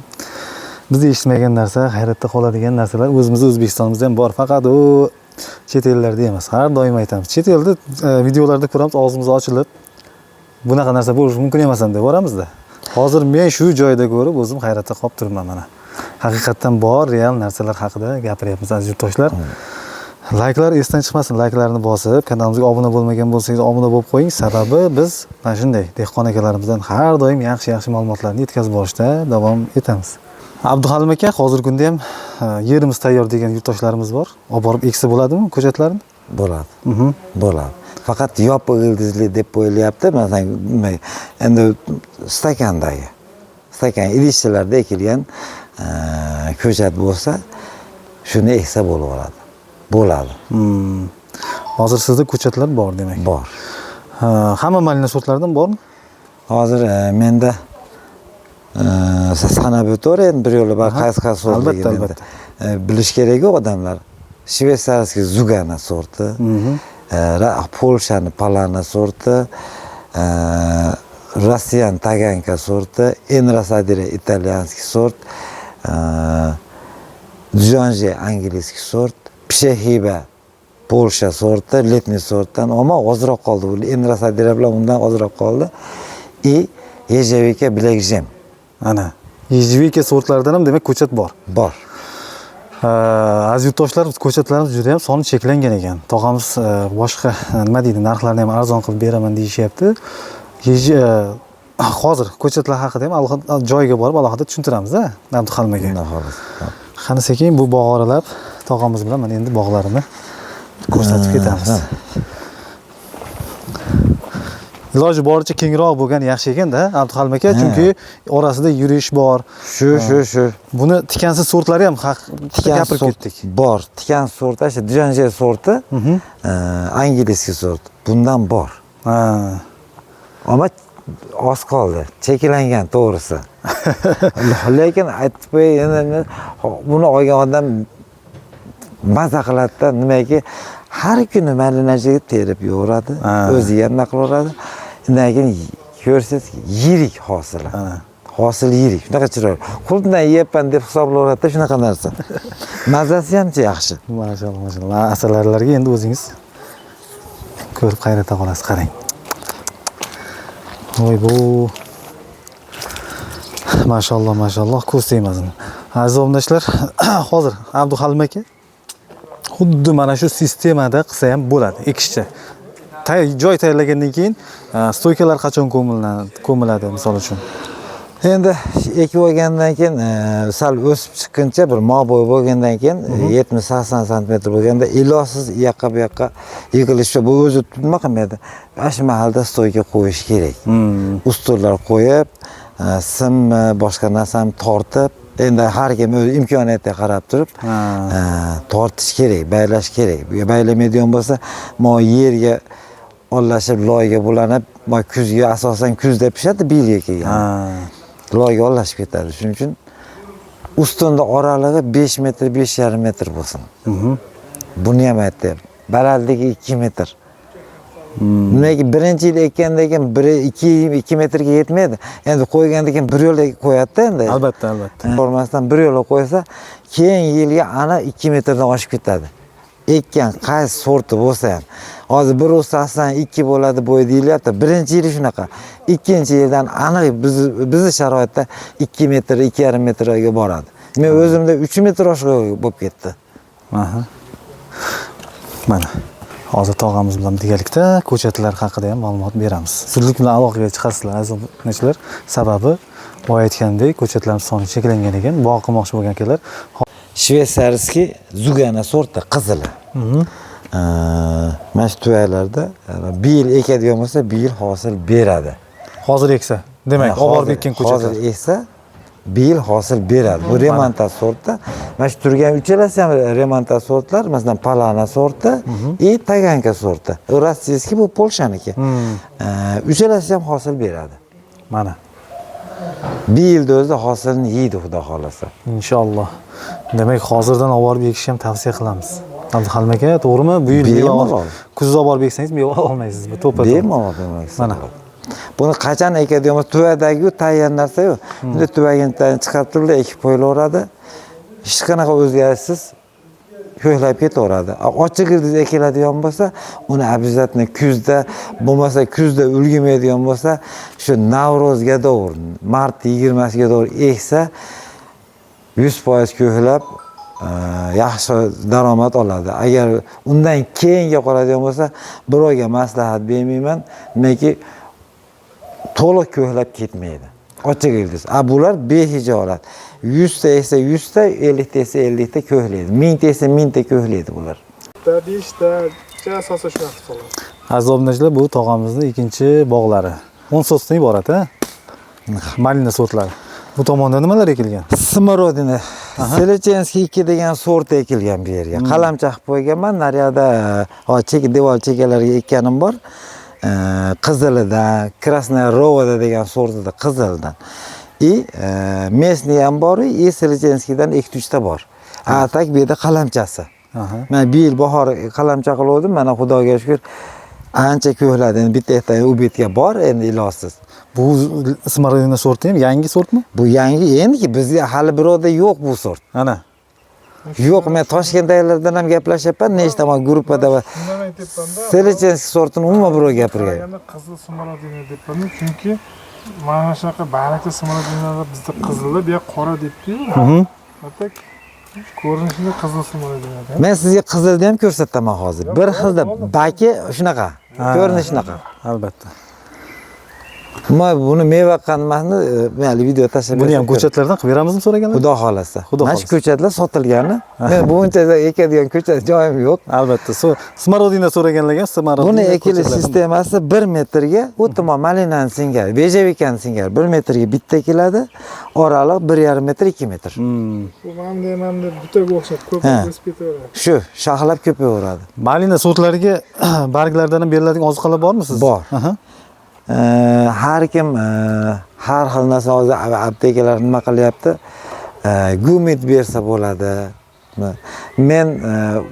biz eshitmagan narsa, hayratda qoladigan narsalar o'zimizning O'zbekistonimizda ham bor. Faqat u chet ellarda emas. Har doim aytamiz. Chet elda videolarda ko'ramiz, og'zimiz ochilib bunaqa narsa bo'lishi mumkin emas deb boramizda. Hozir men shu joyda ko'rib o'zim hayratda qolib turibman mana. Haqiqatan bor, real narsalar haqida gapiryapmiz aziz yurtdoshlar. Layklar esdan chiqmasin, layklarni bosib, kanalimizga obuna bo'lmagan bo'lsangiz obuna bo'lib qo'ying. Sababi biz mana shunday dehqon akalarimizdan har doim yaxshi ma'lumotlarni yetkazib borishda davom etamiz. Abduhalim aka, hozirgi kunda ham yerimiz tayyor degan yurtdoshlarimiz bor. Olib borib eksa bo'ladimi ko'chatlarni? Bo'ladi. Bo'ladi. Faqat yopiq ildizli deb qo'yilyapti. Masalan, endi stakandagi, stakan idishlarda ekilgan ko'chat bo'lsa, shuni eksa bo'laveradi. Bo'ladi. Hozir sizda ko'chatlar bor demak. Bor. Hamma malina sortlaridan bormi? Hozir menda sanab o'taver bir yo'li bor, qaysi sortligini. Albatta. Bilish kerak odamlar. Shveysarskiy Zugana sorti, Polshani Palana sorti, Rossiyan Taganka sorti, Enrasadire italyanskiy sort, Dzonje angliyskiy sort, Pshehiba Polsha sorti, letniy sortdan, ammo ozroq qoldi. Bu Enrasadire bilan undan ozroq qoldi. Yejavika Blackjam. Ana, yejavika sortlaridan ham demak ko'chat bor. Bor. Aziz yurtdoshlar, ko'chatlarimiz juda ham soni cheklangan ekan. Tog'amiz boshqa nima deydi, narxlarni ham arzon qilib beraman deyishyapti. Hozir ko'chatlar haqida ham alohida joyiga borib alohida tushuntiramiz-a, Abduhalim aka. Qani sekin bu bog' oralab tog'amiz bilan mana endi bog'larini ko'rsatib ketamiz. Iloji boricha kengroq bo'lgan yaxshi ekan-da, Abduhalim aka, chunki orasida yurish bor. Shu. Buni tikansiz sortlari ham gapirib ketdik. Bor. Tikan sorti, shu Dzonje sorti, angliyskiy sort. Bundan bor. Ammo oz qoldi, cheklangan to'g'risi. Lekin aytib qo'ying, buni olgan odam maza qiladi-da, nimaga har kuni malinachiga terib yo'radi, o'ziga ham qilaveradi. Undan keyin ko'rsangiz yirik hosili. Hosil yirik, shunaqa chiroyli. Qo'ldan yeyapman deb hisoblayapti, shunaqa narsa. Mazasi ham yaxshi. Maşallah. Asalarilarga endi o'zingiz ko'rib qayrata qolasiz, qarang. Voy bu. Maşallah, ko'z tegmasin. Aziz obunachilar, hozir Abduhalim aka xuddi mana shu sistemada qilsa ham bo'ladi, ekishcha. Joy tayyorlagandan keyin stoykalar qachon ko'miladi, misol uchun. Endi ekib olgandan keyin sal o'sib chiqquncha bir mo'boy bo'lgandan keyin 70-80 sm bo'lganda ilojsiz u yoqqa bu yoqqa yig'ilishi bu o'zi nima qilmaydi. Ana shu mahalda stoyga qo'yish kerak. Ustullar qo'yib, simmi, boshqa narsani tortib, endi har kim o'z imkoniyatiga qarab turib tortish kerak, baylash kerak. Baylamaydigan bo'lsa, mo yerga olashib, loyga bulanib, kuzga asosan kuzda pishadi, bilga kelgan. Loyga olashib ketadi. Shuning uchun ustunning oralig'i 5 metr, 5,5 metr bo'lsin. Buni ham aytdim. Balandligi 2 metr. Nimaga birinchi yil ekkandan keyin 2 metrga yetmaydi. Endi qo'ygandan keyin bir yo'l qo'yadi-da endi. Albatta. Formasdan bir yo'l qo'ysa, keyin yilga ana 2 metrdan oshib ketadi. Ekkan qaysi sorti bo'lsa ham. Hozir bir ustasidan 2 bo'ladi bo'yi deyilyapti. Birinchi yili shunaqa. Ikkinchi yildan aniq bizni sharoitda 2 metr, 2,5 metrga boradi. Men o'zimda 3 metr oshiq bo'lib ketdi. Mana hozir tog'amiz bilan birgalikda ko'chatlar haqida ham ma'lumot beramiz. Zudlik bilan aloqaga chiqasizlar aziz obunachilar. Sababi boya aytgandek ko'chatlarimiz soni cheklangan ekan. Bog' qilmoqchi bo'lgan ekanlar. Shvetsarskiy zugana sorti qizili. Mana shu tuvaklarda bir yil ekadigan bo'lsa, bir yil hosil beradi. Hozir eksa, demak, olib borib ekkan ko'chatlar. Hozir eksa, bir yil hosil beradi. Bu remontaj sorti. Mana shu turgan uchalasi ham remontaj sortlar, masalan, Palana sorti, Taganka sorti. Rossiyskiy bu Polshaniki. Uchalasi ham hosil beradi. Mana. Bir yilda o'zi hosilni yeydi, xudo xolasa. Inshaalloh. Demak, hozirdan olib borib ekishni ham tavsiya qilamiz. Abduhalim aka, to'g'rimi? Bu yil kuzda olib borib eksangiz meva olmaysiz. Bu to'ppa. Bemalol demak. Mana. Buni qachon ekadigan tuvadagi tayyor narsa-yu. Endi tuvagini chiqarib turib ekib qo'yilaveradi. Hech qanaqa o'zgarishsiz ko'klab ketaveradi. Ochiq ildiz ekiladigan bo'lsa, uni обязательно kuzda, bo'lmasa kuzda ulgurmaydigan bo'lsa, shu Navrozga to'g'ri, mart 20siga to'g'ri eksa 100% ko'klab yaxshi daromad oladi. Agar undan keyinga qoladigan bo'lsa, birovga maslahat bermayman, naki to'liq ko'klab ketmaydi. Ochiq ildiz. Bular behijolat. 100 ta esa 100 ta, 50 ta esa 50 ta ko'klaydi. 1000 ta esa 1000 ta ko'klaydi bular. 5 ta asosan shunaqa qiladi. Aziz obunachilar, bu tog'amizning ikkinchi bog'lari. 10 sotdan iborat, Malina sortlari. Bu tomonda nimalar ekilgan? Smorodina. Selechenskiy 2 degan sort ekilgan bu yerga. Qalamcha qilib qo'yganman. Naryoqda devor chekalariga ekkanim bor. Qizilidan, Krasnaya Rovoda degan sortida qizildan. Mesni ham bor, Selechenskiydan 2-3 ta bor. Tak bu yerda qalamchasi. Men bir yil bahor qalamcha qildim, mana Xudoga shukr ancha ko'kladi. Endi bitta hektar u betga bor, endi ilojsiz. Bu Smorodina sorti ham yangi sortmi? Bu yangi, endi bizga hali birovda yo'q bu sort. Ana. Yo'q, men Toshkentdagilardan ham gaplashyapman, nechta gruppada va Selechenskiy sortini umuman birov gapirgan. Qizil Smorodina debman, chunki mana shunaqa barakli Smorodinalar bizda qizili, bu yoq qora debdi-yu. Atak ko'rinishida qizil Smorodina. Men sizga qizilni ham ko'rsataman hozir. Bir xilda baki shunaqa, ko'rinishi shunaqa. Albatta. Buni meva qanmasni mayli video tashlab buni ham ko'chatlardan qilib beramizmi so'raganlar? Xudo xolasa. Mana shu ko'chatlar sotilgani. Men buncha ekadigan ko'chat joyim yo'q. Albatta. Smorodina so'raganlarga Smorodina. Buni ekilish sistemasi 1 metrga, o'tma malinani singari, bejavikani singari 1 metrga bitta keladi. Oraliq 1,5 metr, 2 metr. Bu mana butaga o'xshab ko'p o'sib ketaveradi. Shu, shoxlab ko'payaveradi. Malina sortlariga barglardan ham beriladigan ozuqalar bormi siz? Bor. Har kim har xil narsa hozir aptekalar nima qilyapti? Gumit bersa bo'ladi. Men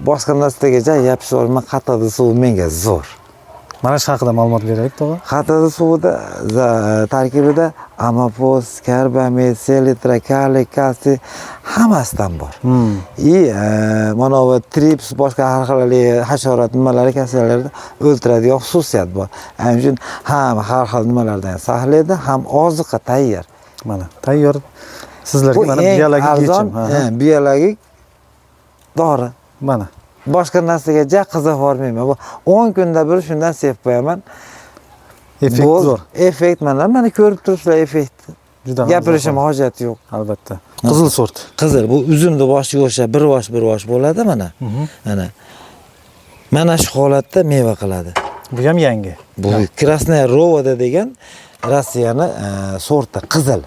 boshqa narsaga yapishorman, qattiq suv menga zo'r. Mana shu haqida ma'lumot beraylik, to'g'ri? Qattiq suvda tarkibida amopos, karbamid, selitra, kaliy, kalsiy hammasidan bor. Mana bu trips boshqa har xil hasharot nimalari kasallarni o'ldiradigan xususiyat bor. Shuning uchun ham har xil nimalardan saqlaydi, ham oziqa tayyor. Mana tayyor sizlarga mana biologik yechim. Biologik dori. Mana boshqa narsaga qiziq bormayman. Bu 10 kunda bir shundan sevib qo'yaman. Effekt zo'r. Effekt mana ko'rib turibsizlar effektni. Juda gapirishim hojati yo'q. albatta. Qizil sort. Qizil bu uzumni boshiga o'xshab bir vosh bo'ladi mana. Mana shu holatda meva qiladi. Bu ham yangi. Bu Krasnaya Rovoda degan Rossiyani sorti qizil.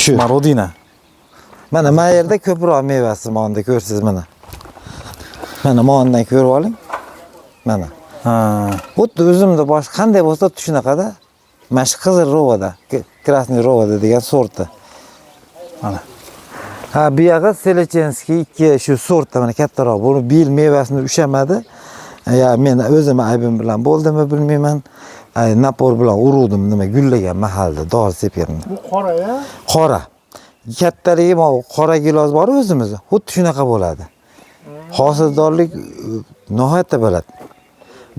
Shu. Smorodina. Mana bu yerda ko'proq mevasi monda ko'rsiz mana. Mana mondan ko'rib oling. Mana. Ha. Xuddi uzumni boshi qanday bo'lsa shunaqada. Mana shu qizil Rovoda, Krasnaya Rovoda degan sorti. Mana. Ha, bu yoqda Selechenskiy ikki shu sortda mana kattaroq. Buni bil mevasini ushamadi. Ya men o'zim aybim bilan bo'ldimi bilmayman. Napor bilan uruvdim nima gullagan mahalda dori sepgandim. Bu qora ya. Qora. Kattaligi mana qora gilos bor o'zimizda. Xuddi shunaqa bo'ladi. Hosildorlik nihoyatda bo'ladi.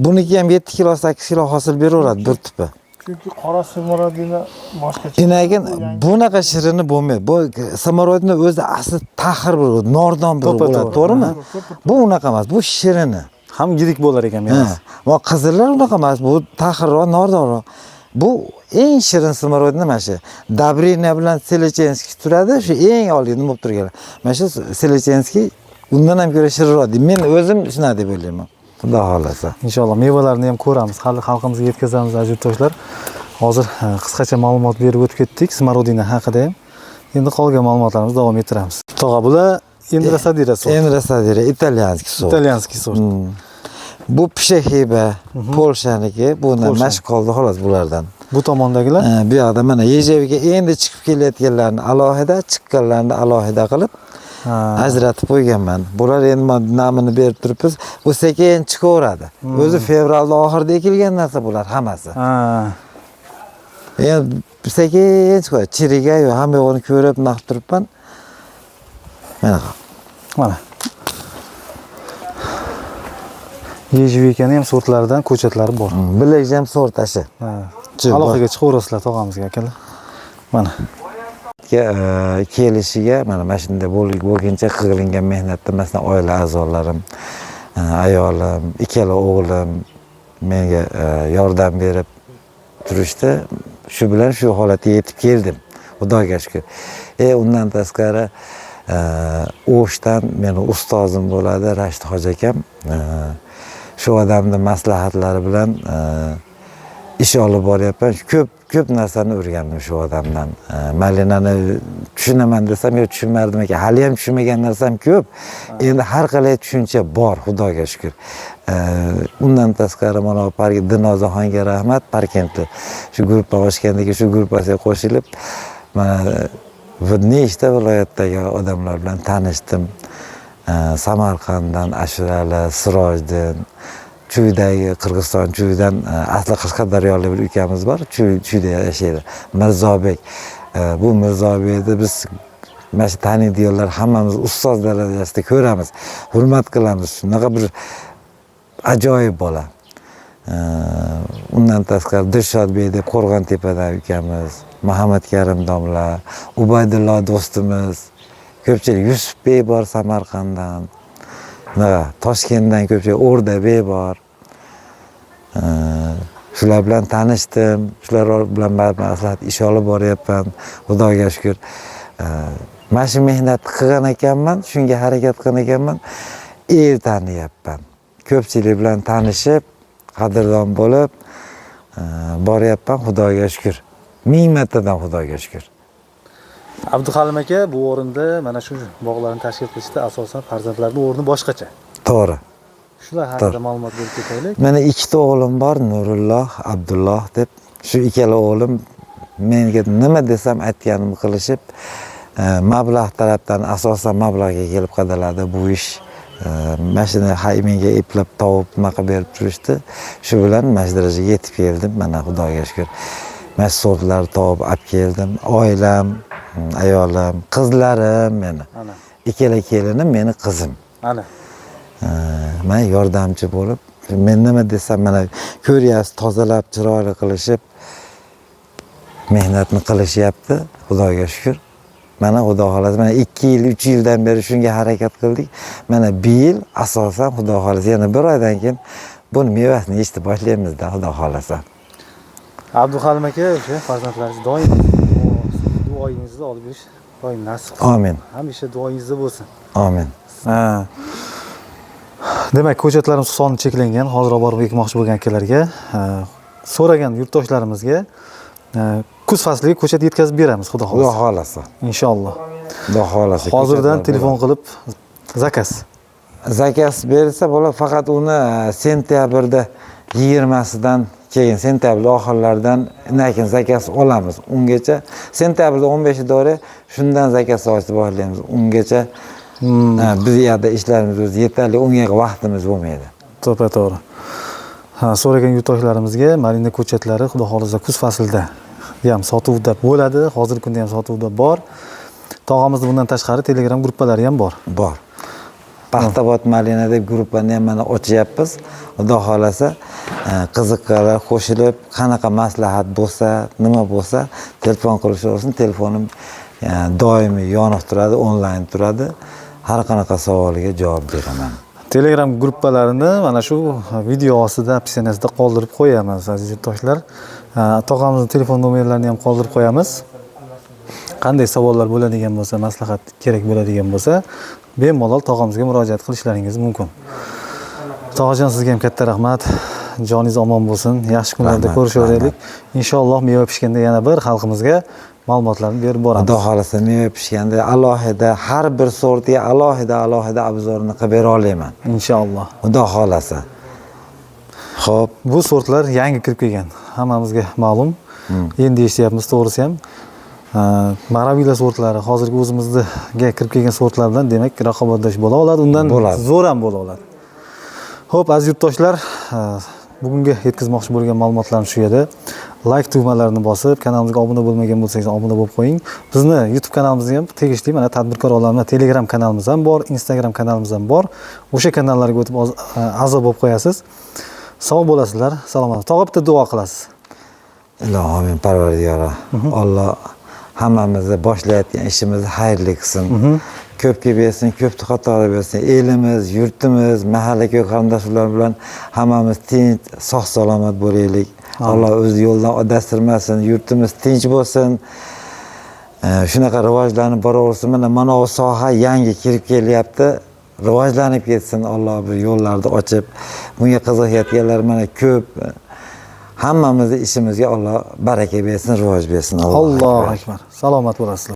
Buniki ham 7 kilo 8 kilo hosil beraveradi bir tupi. Chunki qora smorodina boshqacha. Lekin bunaqa shirini bo'lmaydi. Bu smorodina o'zi asli taxir bir nordon bir bo'ladi, to'g'rimi? Bu unaqa emas, bu shirini. Ham yirik bo'lar ekan mevasi. Va qizillar unaqa emas, bu taxirroq, nordonroq. Bu eng shirin smorodina mana shu. Dabrina bilan Selechenskiy turadi, shu eng oliy nima bo'lib turgan. Mana shu Selechenskiy undan ham ko'ra shirinroq. Men o'zim shunaqa deb o'ylayman. Xudo xolasa. Inshaalloh mevalarni ham ko'ramiz, xalqimizga yetkazamiz ajdodlar. Hozir qisqacha ma'lumot berib o'tib ketdik Smorodina haqida ham. Endi qolgan ma'lumotlarimizni davom ettiramiz. Tog'a bular Endrasadira sort. Endrasadira italyanskiy sort. Italyanskiy sort. Bu Pshexeba, Polshaniki, bundan mashq qoldi xolos bulardan. Bu tomondagilar? Bu yoqda mana Yejeviga endi chiqib kelayotganlarni alohida, chiqqanlarni alohida qilib ajratib qo'yganman. Bular endi namini berib turibmiz. Bu sekin chiqaveradi. O'zi fevralda oxirida ekilgan narsa bular hammasi. Endi sekin chiqadi. Chiriga yo hamma yo'g'ini ko'rib naqib turibman. Mana. Yejvikani ham sortlaridan ko'chatlari bor. Bilajam sort ashi. Aloqaga chiqaverasizlar tog'amizga akalar. Mana. Kelishiga mana shunday bo'lguncha qilingan mehnatda masalan oila a'zolarim, ayolim, ikkala o'g'lim menga yordam berib turishdi. Shu bilan shu holatga yetib keldim. Xudoga shukr. Undan tashqari O'shdan meni ustozim bo'ladi Rashid hoji akam. Shu odamning maslahatlari bilan ish olib boryapman. Ko'p narsani o'rgandim shu odamdan. Malinani tushunaman desam, yo tushunmadim ekan. Hali ham tushunmagan narsam ko'p. Endi har qalay tushuncha bor, Xudoga shukr. Undan tashqari mana Dinozaxonga rahmat, Parkentda shu guruhga ochgandagi shu guruhga qo'shilib, mana nechta viloyatdagi odamlar bilan tanishdim. Samarqanddan Ashurali, Sirojdin, Chuydagi Qirg'iziston Chuydan asli Qashqadaryolik bir ukamiz bor. Chuyda yashaydi. Mirzobek. Bu Mirzobekni biz mana shu taniydiganlar hammamiz ustoz darajasida ko'ramiz, hurmat qilamiz. Shunaqa bir ajoyib bola. Undan tashqari Dilshodbek deb Qo'rg'ontepadan ukamiz, Muhammad Karim domla, Ubaydullo do'stimiz, ko'pchilik Yusufbek bor Samarqanddan. Toshkentdan ko'pchilik O'rdabek bor. Shular bilan tanishdim. Shular bilan maslahat ish olib boryapman. Xudoga shukr. Mana shu mehnatni qilgan ekanman, shunga harakat qilgan ekanman. Taniyapman. Ko'pchilik bilan tanishib, qadrdon bo'lib boryapman. Xudoga shukr. Ming martadan Xudoga shukr. Abduhalim aka bu o'rinda mana shu bog'larni tashkil qilishda asosan farzandlarning o'rni boshqacha. To'g'ri. Shular haqida ma'lumot berib ketaylik. Meni ikkita o'g'lim bor, Nurulloh, Abdulloh deb. Shu ikkala o'g'lim menga nima desam aytganimni qilishib, mablag' tarafdan asosan mablag'ga kelib qadaladi bu ish. Mashina menga eplab topib nima berib turishdi. Shu bilan mana shu darajaga yetib keldim. Mana Xudoga shukr. Mana sortlar topib olib keldim. Oilam, ayolim, qizlarim meni. Ana. Ikkala kelinim meni qizim. Ana. Men yordamchi bo'lib, men nima desam, mana ko'ryapsiz, tozalab, chiroyli qilishib mehnatni qilishyapti. Xudoga shukr. Mana Xudo xolasa, mana 2 yil, 3 yildan beri shunga harakat qildik. Mana bir yil asosan Xudo xolasa, yana bir oydan keyin buni mevasini yeyishni boshlaymiz-da, Xudo xolasa. Abduhalim aka o'sha farzandlaringiz doim duoyingizni olib yurish doim nasib Amin. hamisha duoyingizda bo'lsin. Amin. Ha. Demak, ko'chatlarimiz soni cheklangan. Hozir olib borib ekmoqchi bo'lgan akalarga, so'ragan yurtdoshlarimizga kuz fasliga ko'chat yetkazib beramiz, xudo Xudo xolasa. xolasa. Inshaalloh. Xudo xolasa. Hozirdan Ko'chatlar telefon qilib zakaz. zakaz berilsa bo'ladi, faqat uni sentyabrda 20sidan keyin sentyabr oxirlaridan keyin zakaz olamiz. Ungacha sentyabrda 15-dori shundan zakaz olishni boshlaymiz. Ungacha biz yerda ishlarimiz o'zi yetarli, unga vaqtimiz bo'lmaydi. To'g'ri. Ha, so'ragan yurtdoshlarimizga Marina ko'chatlari xudo xolasa kuz faslida ham sotuvda bo'ladi. Hozirgi kunda ham sotuvda bor. Tog'amizning bundan tashqari Telegram gruppalari ham bor. Bor. Paxtabod Malina deb gruppani ham mana ochyapmiz. Xudo xolasa qiziqqanlar qo'shilib, qanaqa maslahat bo'lsa, nima bo'lsa, telefon qilishaversin. Telefonim doimiy yoniq turadi, onlayn turadi. Har qanaqa savoliga javob beraman. Telegram gruppalarini mana shu video ostida opsiyasida qoldirib qo'yamiz, aziz yurtdoshlar. Tog'amizning telefon nomerlarini ham qoldirib qo'yamiz. Qanday savollar bo'ladigan bo'lsa, maslahat kerak bo'ladigan bo'lsa, bemalol tog'amizga murojaat qilishlaringiz mumkin. Tog'ajon, sizga ham katta rahmat. Joningiz omon bo'lsin. Yaxshi kunlarda Rahmat, ko'rishaveraylik. Inshaalloh meva pishganda yana bir xalqimizga ma'lumotlarni berib boramiz. Xudo xolasa meva pishganda alohida har bir sortiga alohida obzorini qilib bera olaman. Inshaalloh. Xudo xolasa. Xo'p, Bu sortlar yangi kirib kelgan. Hammamizga ma'lum. Endi eshityapmiz, to'g'risi ham. Maraviylar sortlari hozirgi o'zimizga kirib kelgan sortlar bilan demak raqobatdosh bo'la oladi, undan zo'r ham bo'la oladi. Xo'p, aziz yurtdoshlar, bugunga yetkazmoqchi bo'lgan ma'lumotlarimiz shu edi. Like tugmalarini bosib, kanalimizga obuna bo'lmagan bo'lsangiz obuna bo'lib qo'ying. Bizni YouTube kanalimizga ham tegishli mana Tadbirkor olami Telegram kanalimiz ham bor, Instagram kanalimiz ham bor. O'sha kanallarga o'tib a'zo bo'lib qo'yasiz. Sog' bo'lasizlar, salomat. Tog'a bitta duo qilasiz. Ilohim Parvardigor. Alloh hammamizni boshlayotgan ishimizni xayrli qilsin. Ko'pga bersin, ko'pni qatori bersin. Elimiz, yurtimiz, mahalla-ko'y qarindoshlar bilan hammamiz tinch, sog' salomat bo'laylik. Alloh o'z yo'ldan adastirmasin, yurtimiz tinch bo'lsin. Shunaqa rivojlanib boraversin. Mana bu soha yangi kirib kelyapti. Rivojlanib ketsin. Alloh bir yo'llarni ochib, bunga qiziqayotganlar mana ko'p. Hammamizning ishimizga Alloh baraka bersin, rivoj bersin. Allohu akbar. Salomat bo'lasizlar.